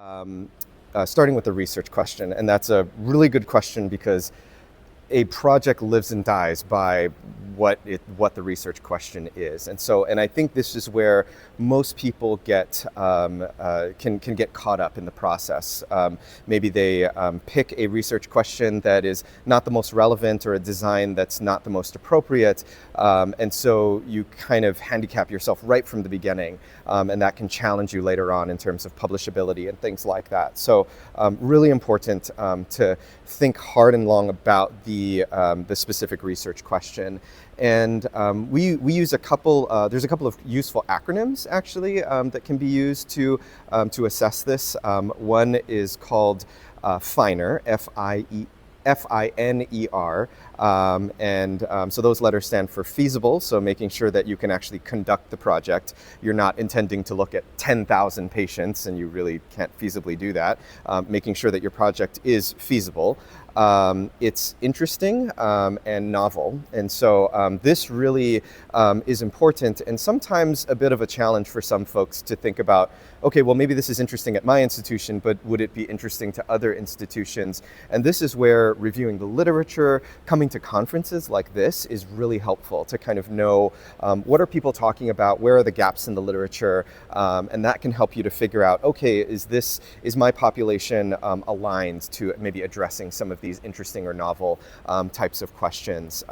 Um, Starting with the research question, and that's a really good question because a project lives and dies by what the research question is, and I think this is where most people can get caught up in the process. Maybe they pick a research question that is not the most relevant or a design that's not the most appropriate, and so you kind of handicap yourself right from the beginning, and that can challenge you later on in terms of publishability and things like that. So really important to think hard and long about the specific research question. And we use a couple, there's a couple of useful acronyms actually that can be used to assess this. One is called FINER, FINER, so those letters stand for feasible, so making sure that you can actually conduct the project. You're not intending to look at 10,000 patients, and you really can't feasibly do that. Making sure that your project is feasible. It's interesting and novel, and so this really is important, and sometimes a bit of a challenge for some folks to think about, okay, well maybe this is interesting at my institution, but would it be interesting to other institutions? And this is where reviewing the literature, coming to conferences like this is really helpful to kind of know what are people talking about, where are the gaps in the literature, and that can help you to figure out, okay, is my population aligned to maybe addressing some of these interesting or novel types of questions.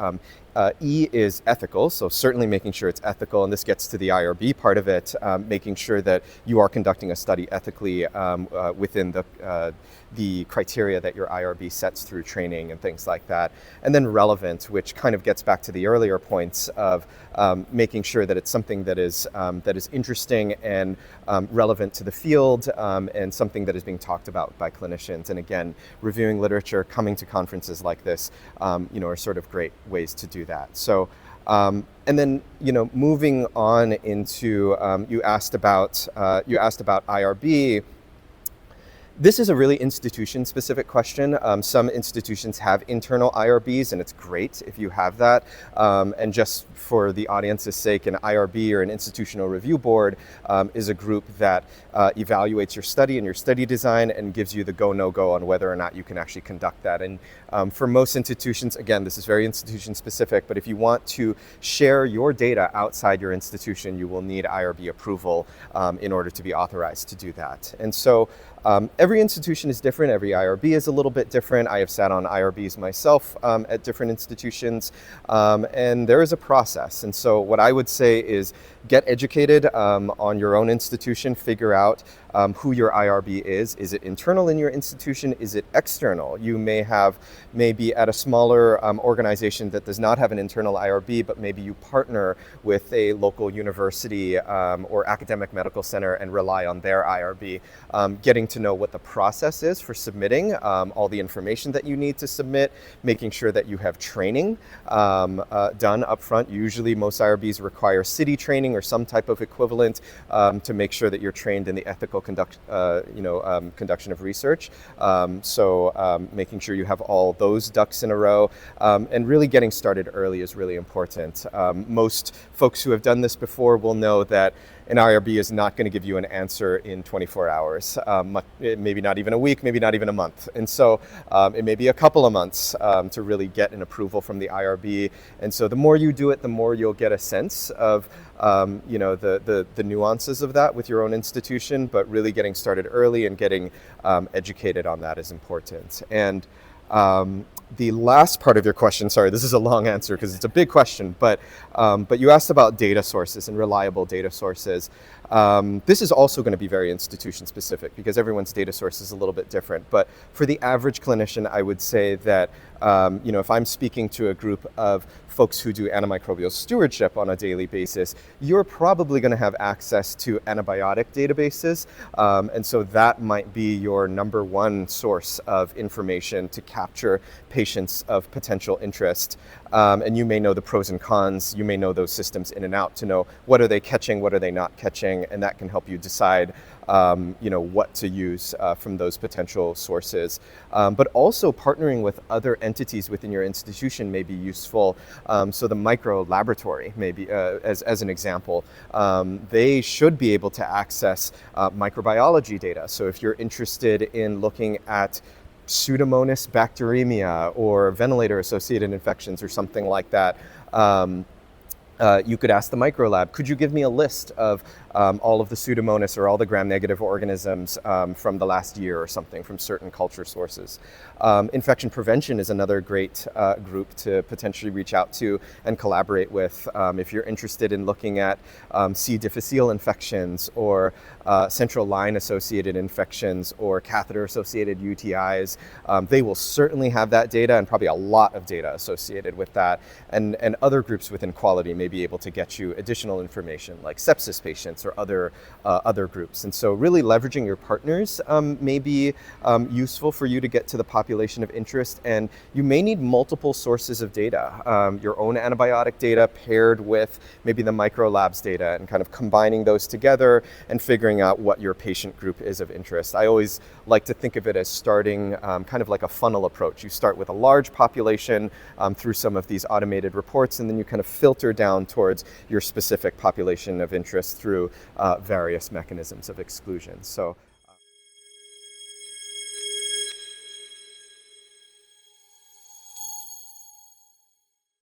E is ethical, so certainly making sure it's ethical, and this gets to the IRB part of it, making sure that you are conducting a study ethically within the criteria that your IRB sets through training and things like that. And then relevant, which kind of gets back to the earlier points of making sure that it's something that is interesting and relevant to the field, and something that is being talked about by clinicians. And again, reviewing literature, coming to conferences like this, are sort of great ways to do that. So, and then moving on into you asked about IRB. This is a really institution-specific question. Some institutions have internal IRBs, and it's great if you have that. And just for the audience's sake, an IRB or an institutional review board is a group that evaluates your study and your study design and gives you the go, no-go on whether or not you can actually conduct that. And for most institutions, again, this is very institution-specific, but if you want to share your data outside your institution, you will need IRB approval in order to be authorized to do that. And so every institution is different, every IRB is a little bit different. I have sat on IRBs myself at different institutions, and there is a process. And so what I would say is get educated on your own institution, figure out who your IRB is. Is it internal in your institution? Is it external? You may be at a smaller organization that does not have an internal IRB, but maybe you partner with a local university or academic medical center and rely on their IRB. Getting to know what the process is for submitting all the information that you need to submit, making sure that you have training done up front. Usually most IRBs require city training or some type of equivalent to make sure that you're trained in the ethical conduction of research. So making sure you have all those ducks in a row, and really getting started early is really important. Most folks who have done this before will know that an IRB is not going to give you an answer in 24 hours, maybe not even a week, maybe not even a month. And so it may be a couple of months to really get an approval from the IRB. And so the more you do it, the more you'll get a sense of the nuances of that with your own institution, but really getting started early and getting educated on that is important. And the last part of your question, sorry, this is a long answer because it's a big question, but you asked about data sources and reliable data sources. This is also going to be very institution specific because everyone's data source is a little bit different. But for the average clinician, I would say that if I'm speaking to a group of folks who do antimicrobial stewardship on a daily basis, you're probably going to have access to antibiotic databases. And so that might be your number one source of information to capture patients of potential interest. and you may know the pros and cons, you may know those systems in and out to know what are they catching, what are they not catching, and that can help you decide what to use from those potential sources. But also partnering with other entities within your institution may be useful. So the micro laboratory, maybe as an example, they should be able to access microbiology data. So if you're interested in looking at Pseudomonas bacteremia or ventilator-associated infections or something like that, you could ask the microlab, could you give me a list of all of the Pseudomonas or all the gram-negative organisms from the last year or something from certain culture sources? Infection prevention is another great group to potentially reach out to and collaborate with if you're interested in looking at C. difficile infections or central line-associated infections or catheter-associated UTIs. They will certainly have that data and probably a lot of data associated with that. And other groups within quality may be able to get you additional information like sepsis patients or other groups. And so really leveraging your partners may be useful for you to get to the population of interest, and you may need multiple sources of data, your own antibiotic data paired with maybe the microlabs data, and kind of combining those together and figuring out what your patient group is of interest. I always like to think of it as starting kind of like a funnel approach. You start with a large population through some of these automated reports, and then you kind of filter down towards your specific population of interest through various mechanisms of exclusion. So